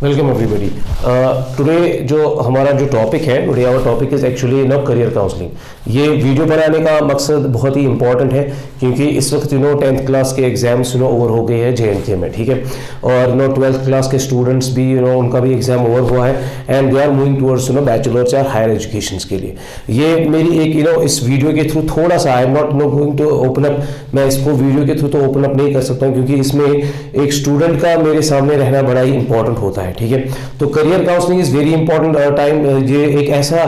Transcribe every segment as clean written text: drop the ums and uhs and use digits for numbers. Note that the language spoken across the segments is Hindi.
Welcome everybody. टुडे जो हमारा जो टॉपिक है, today our topic is actually no career counselling. ये वीडियो बनाने का मकसद बहुत ही इंपॉर्टेंट है क्योंकि इस वक्त 10th क्लास के एग्जाम्स ओवर हो गए हैं JNK में, ठीक है। और 12th क्लास के स्टूडेंट्स भी उनका भी एग्जाम ओवर हुआ है and they are moving towards bachelors या हायर एजुकेशन के लिए। ये मेरी एक इस वीडियो के थ्रू थोड़ा सा I am not going to open up, मैं इसको वीडियो के थ्रू तो ओपन अप नहीं कर सकता हूँ क्योंकि इसमें एक स्टूडेंट का मेरे सामने रहना बड़ा ही इंपॉर्टेंट होता है, ठीक है। तो career counselling is very important time. ये एक ऐसा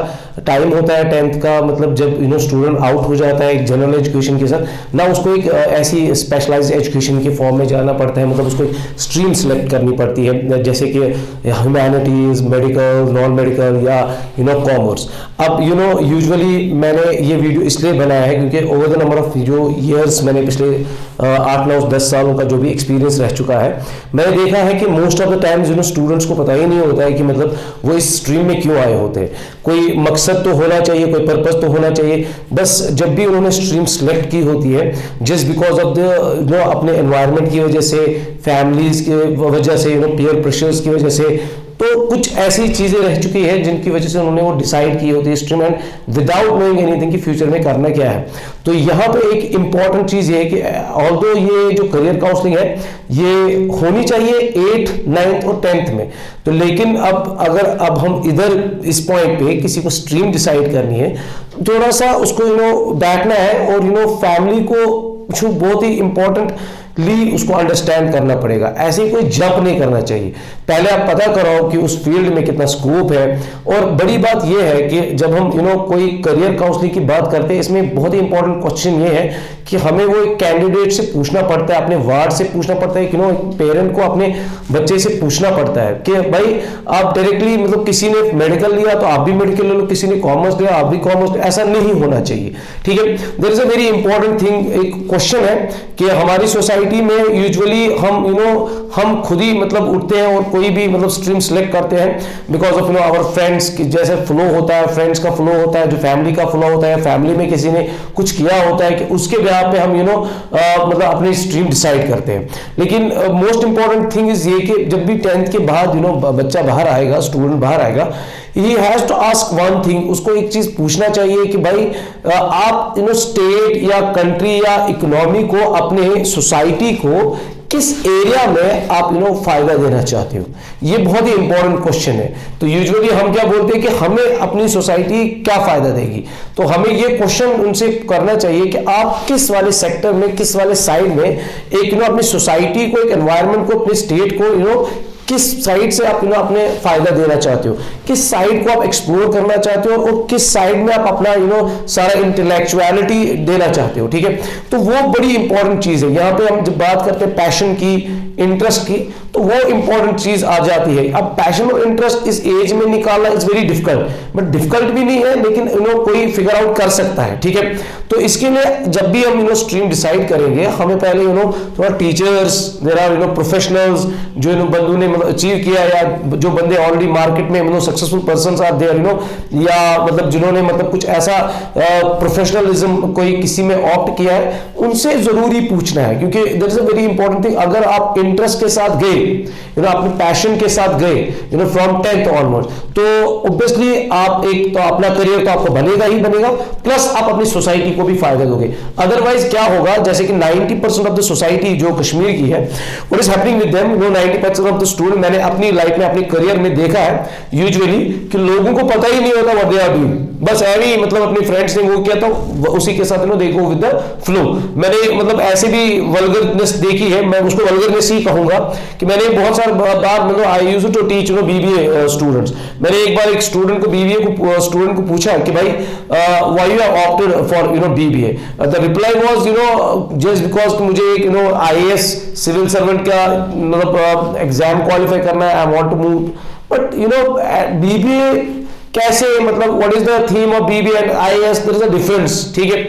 टाइम होता है 10th का, मतलब जब स्टूडेंट आउट हो जाता है एक जनरल एजुकेशन के साथ ना, उसको एक ऐसी स्पेशलाइज्ड एजुकेशन के फॉर्म में जाना पड़ता है, मतलब उसको एक स्ट्रीम सेलेक्ट करनी पड़ती है, जैसे कि ह्यूमैनिटीज, मेडिकल, नॉन मेडिकल या कॉमर्स। अब यूजुअली मैंने ये वीडियो इसलिए बनाया है क्योंकि ओवर द नंबर ऑफ जो ईयर्स मैंने पिछले 8, 9, 10 सालों का जो भी एक्सपीरियंस रह चुका है, मैंने देखा है कि most of the times students को पता ही नहीं होता है कि मतलब वो इस स्ट्रीम में क्यों आए होते हैं। कोई मकसद तो होना चाहिए, कोई पर्पस तो होना चाहिए, बस जब भी उन्होंने स्ट्रीम सेलेक्ट की होती है जस्ट बिकॉज ऑफ द अपने एनवायरनमेंट की वजह से, फैमिलीज की वजह से, पीयर प्रेशर्स की वजह से, तो कुछ ऐसी चीजें रह चुकी है जिनकी वजह से उन्होंने वो डिसाइड की होती है stream and without knowing anything कि फ्यूचर में करना क्या है। तो यहाँ पे एक इंपॉर्टेंट चीज ये है कि ऑल्दो ये जो करियर काउंसलिंग है ये होनी चाहिए 8th, 9th और 10th में, तो लेकिन अब हम इधर इस पॉइंट पे किसी को स्ट्रीम डिसाइड करनी है, थोड़ा सा उसको बैठना है और फैमिली को जो बहुत ही इंपॉर्टेंट उसको अंडरस्टैंड करना पड़ेगा। ऐसे कोई जंप नहीं करना चाहिए, पहले आप पता कराओ कि उस फील्ड में कितना स्कोप है। और बड़ी बात यह है कि जब हम कोई करियर काउंसलिंग की बात करते हैं, इसमें बहुत ही इंपॉर्टेंट क्वेश्चन ये है कि हमें वो एक कैंडिडेट से पूछना पड़ता है, अपने वार्ड से पूछना पड़ता है, पेरेंट को अपने बच्चे से पूछना पड़ता है कि भाई आप डायरेक्टली मतलब किसी ने मेडिकल लिया तो आप भी मेडिकल ले लो, किसी ने कॉमर्स लिया आप भी कॉमर्स, ऐसा नहीं होना चाहिए, ठीक है। There is a very important thing, एक क्वेश्चन है कि हमारी सोसाइटी में यूजुअली हम खुद ही मतलब उठते हैं और कोई भी मतलब स्ट्रीम सेलेक्ट करते हैं बिकॉज ऑफ आवर फ्रेंड्स की जैसे फ्लो होता है, फ्रेंड्स का फ्लो होता है, जो फैमिली का फ्लो होता है, फैमिली में किसी ने कुछ किया होता है कि उसके ब्याह पे हम मतलब अपनी स्ट्रीम डिसाइड करते हैं। लेकिन मोस्ट इंपॉर्टेंट थिंग इज ये कि जब भी 10th के बाद बच्चा बाहर आएगा, स्टूडेंट बाहर आएगा, he has to ask one thing, उसको एक चीज पूछना चाहिए कि भाई आप स्टेट या कंट्री या इकोनॉमी को, अपने सोसाइटी को किस एरिया में आप फायदा देना चाहते हो। ये बहुत ही इंपॉर्टेंट क्वेश्चन है। तो यूजुअली हम क्या बोलते हैं कि हमें अपनी सोसाइटी क्या फायदा देगी, तो हमें ये क्वेश्चन उनसे करना चाहिए कि आप किस वाले सेक्टर में, किस वाले साइड में एक अपनी सोसाइटी को, एक एनवायरनमेंट को, अपने स्टेट को किस साइड से आप अपने फायदा देना चाहते हो, किस साइड को आप एक्सप्लोर करना चाहते हो और किस साइड में आप अपना सारा इंटेलेक्चुअलिटी देना चाहते हो, ठीक है। तो वो बड़ी इंपॉर्टेंट चीज है। यहाँ पे हम जब बात करते हैं पैशन की, इंटरेस्ट की, तो वो इंपॉर्टेंट चीज आ जाती है। अब पैशन और इंटरेस्ट इस एज में निकालना is very difficult, but difficult भी नहीं है, लेकिन कोई फिगर आउट कर सकता है, ठीक है। तो इसके लिए जब भी हम स्ट्रीम डिसाइड करेंगे, हमें पहले थोड़ा टीचर्स, देयर आर प्रोफेशनल्स जो बंदों ने अचीव किया, या जो बंदे ऑलरेडी मार्केट में सक्सेसफुल पर्संस आर देयर, या मतलब जिन्होंने मतलब कुछ ऐसा प्रोफेशनलिज्म कोई किसी में ऑप्ट किया है, उनसे जरूरी पूछना है क्योंकि there is a very important thing. अगर आप इंटरेस्ट के साथ गए, अपने पैशन के साथ गए फ्रॉम 10th ऑनवर्ड, तो ऑब्वियसली आप एक तो अपना करियर तो आपको बनेगा ही बनेगा, प्लस आप अपनी सोसाइटी को भी फायदा दोगे। अदरवाइज क्या होगा, जैसे कि 90% ऑफ द सोसाइटी जो कश्मीर की है, what is happening with them, 90% of the student, मैंने अपनी लाइफ में, अपने करियर में देखा है यूजुअली कि लोगों को पता ही नहीं होता व्हाट दे आर डूइंग, बस ऐसे ही मतलब अपने फ्रेंड्स ने वो किया तो उसी के साथ दे गो विद द फ्लो। मैंने मतलब ऐसे भी वल्गरनेस देखी है, मैं उसको वल्गरनेस ही कहूंगा कि मैंने बहुत सारे बार मतलब I used to teach BBA students. मैंने एक बार एक स्टूडेंट को स्टूडेंट को पूछा कि भाई why you have opted for BBA, the reply was just because मुझे एक IAS सिविल सर्वेंट का मतलब एग्जाम क्वालिफाई करना है, I want to move, but BBA कैसे, मतलब what is the theme of BBA and IAS, there is a difference, ठीक है।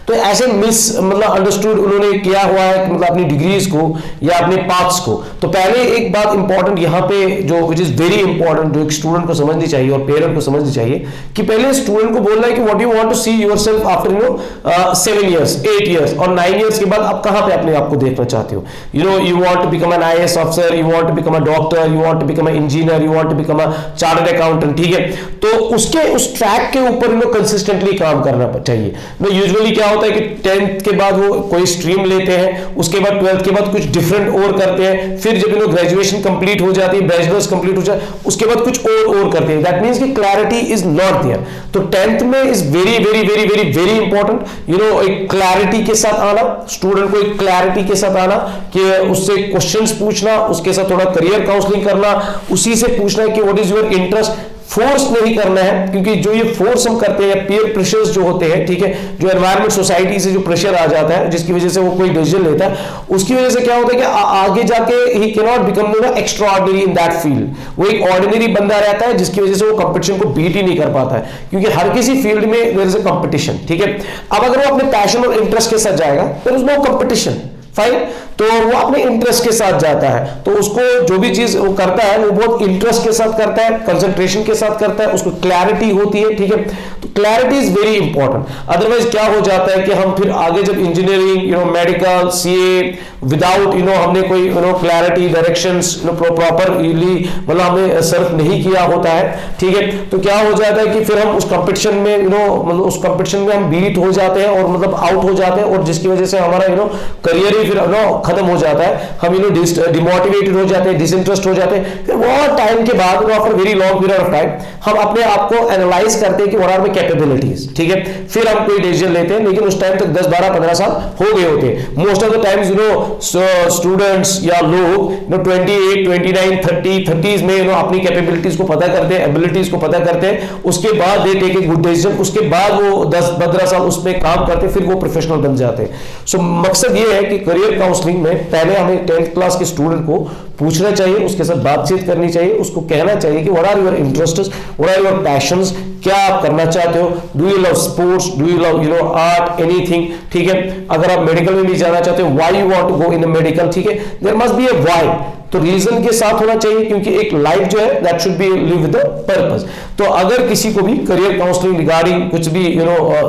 तो ऐसे मिस मतलब अंडरस्टूड उन्होंने किया हुआ है मतलब अपनी डिग्रीज को या अपने पाथ्स को। तो पहले एक बात इंपॉर्टेंट यहाँ पे जो विच इज वेरी इंपॉर्टेंट, जो एक स्टूडेंट को समझनी चाहिए और पेरेंट को समझनी चाहिए कि पहले स्टूडेंट को बोलना है कि what you want to see yourself after 7 years 8 years और 9 इयर्स के बाद आप कहां पे अपने आप को देखना चाहते हो। You want to become an IAS officer, you want to become a doctor, you want to become a engineer, you want to become a chartered accountant, ठीक है। तो उसके उस ट्रैक के ऊपर कंसिस्टेंटली काम करना चाहिए। यूजुअली क्या होता है कि 10th के बाद वो कोई स्ट्रीम लेते हैं, उसके बाद 12th के बाद कुछ डिफरेंट और करते हैं, फिर जब ग्रेजुएशन कंप्लीट हो जाती है, बैचलर्स कंप्लीट हो जाए, उसके बाद कुछ और करते हैं। दैट मींस कि क्लैरिटी इज नॉट देयर। तो 10th में is very very very very very important एक क्लैरिटी के साथ आना, स्टूडेंट को एक क्लैरिटी के साथ आना कि उससे क्वेश्चंस पूछना, उसके साथ थोड़ा करियर काउंसलिंग करना, उसी से पूछना कि what is your interest. Force नहीं करना है, क्योंकि जो ये फोर्स हम करते हैं, पीयर प्रेशर्स जो होते हैं, ठीक है, जो एनवायरमेंट सोसाइटी से जो प्रेशर आ जाता है जिसकी वजह से वो कोई डिसीजन लेता है, उसकी वजह से क्या होता है कि आगे जाके he can not become extra ordinary in that field. वो एक ऑर्डिनरी बंदा रहता है जिसकी वजह से वो कंपटीशन को बीट ही नहीं कर पाता है, क्योंकि हर किसी फील्ड में देयर इज अ कंपटीशन, ठीक है। अब अगर वो अपने पैशन और इंटरेस्ट के साथ जाएगा there is no competition, fine. तो वो अपने इंटरेस्ट के साथ जाता है, तो उसको जो भी चीज वो करता है वो बहुत इंटरेस्ट के साथ करता है, कंसंट्रेशन के साथ करता है, उसको क्लैरिटी होती है, ठीक है। तो clarity is very important. Otherwise क्या हो जाता है कि हम फिर आगे जब इंजीनियरिंग मेडिकल CA विदाउट हमने कोई क्लैरिटी डायरेक्शंस प्रॉपरली मतलब हमने सर्व नहीं किया होता है, ठीक है। तो क्या हो जाता है कि फिर हम उस कंपटीशन में मतलब उस कंपटीशन में हम बीट हो जाते हैं और मतलब आउट हो जाते हैं, और जिसकी वजह से हमारा करियर ही फिर खत्म हो जाता है। हम डिमोटिवेटेड हो जाते हैं, डिसइंटरेस्ट हो जाते हैं। फिर बहुत टाइम के बाद after very long period of time हम अपने आप को एनालाइज करते हैं कि व्हाट आर माय कैपेबिलिटीज, ठीक है। फिर हम कोई डिसीजन लेते हैं, लेकिन उस टाइम तक 10 12 15 साल हो गए होते हैं। Most of the times students या लोग 28 29 30s में अपनी कैपेबिलिटीज को पता करते हैं, एबिलिटीज को पता करते हैं, उसके बाद they take a good decision, उसके बाद वो 10 15 साल उसमें काम करते हैं, फिर वो प्रोफेशनल बन जाते हैं। सो मकसद ये है कि करियर काउंसलिंग में पहले हमें 10th क्लास के स्टूडेंट को पूछना चाहिए, उसके साथ बातचीत करनी चाहिए, उसको कहना चाहिए कि what are your interests, what are your passions, क्या आप करना चाहते हो, do you love sports, do you love art, anything, ठीक है। अगर आप मेडिकल में भी जाना चाहते हो, why you want to go in the medical, ठीक है। There must be a why, तो रीजन के साथ होना चाहिए, क्योंकि एक लाइफ जो है that should be live with a purpose. तो अगर किसी को भी करियर काउंसलिंग रिगार्डिंग कुछ भी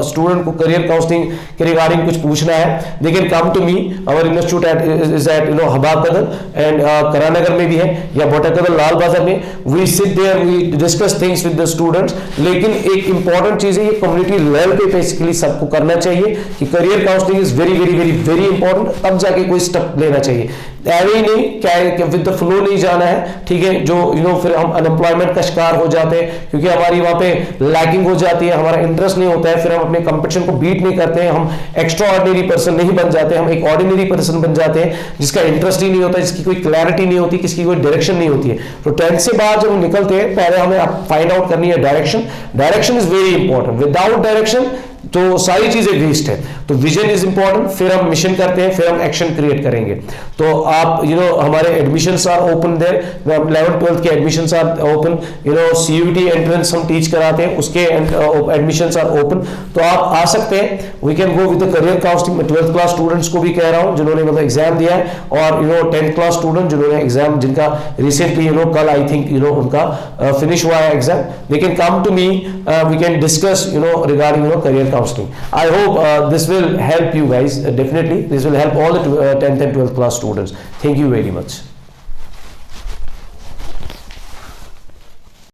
स्टूडेंट को करियर काउंसलिंग के रिगार्डिंग कुछ पूछना है, they can come to me, our institute is at Habba Kadal and Karannagar में भी है या बोटा कदल लाल बाजार में। We sit there, we discuss things with the students. लेकिन एक इंपॉर्टेंट चीज है, ये कम्युनिटी लेवल पे बेसिकली सबको करना चाहिए कि career counselling is very very very very important, तब जाके कोई स्टेप लेना चाहिए। ऐसे ही नहीं क्या विद द फ्लो नहीं जाना है, ठीक है। जो फिर हम अनएम्प्लॉयमेंट का शिकार हो जाते हैं, क्योंकि हमारी वहां पे लैकिंग हो जाती है, हमारा इंटरेस्ट नहीं होता है, फिर हम अपने कंपटीशन को बीट नहीं करते हैं, हम एक्स्ट्रा ऑर्डिनरी पर्सन नहीं बन जाते, हम एक ऑर्डिनरी पर्सन बन जाते हैं जिसका इंटरेस्ट ही नहीं होता, जिसकी कोई क्लैरिटी नहीं होती, किसकी कोई डायरेक्शन नहीं होती है। तो 10th से बाद जब हम निकलते हैं, पहले हमें फाइंड आउट करनी है direction. Direction is very important. Without direction तो सारी चीजें वेस्ट है। तो विजन इज इंपॉर्टेंट, फिर हम मिशन करते हैं, फिर हम एक्शन क्रिएट करेंगे। तो आप हमारे admissions are open there, 11th 12th के admissions are open, CUET entrance हम टीच कराते हैं, उसके एडमिशंस आर ओपन, तो आप आ सकते हैं। We can go with the career counselling. मैं 12th क्लास स्टूडेंट्स को भी कह रहा हूं जिन्होंने मतलब एग्जाम दिया है, और 10th क्लास स्टूडेंट जिन्होंने एग्जाम, जिनका रिसेंटली कल आई थिंक उनका फिनिश हुआ है exam, they can come to me, we can discuss regarding career counseling. I hope this will help you guys. Definitely this will help all the 10th and 12th class students. Thank you very much.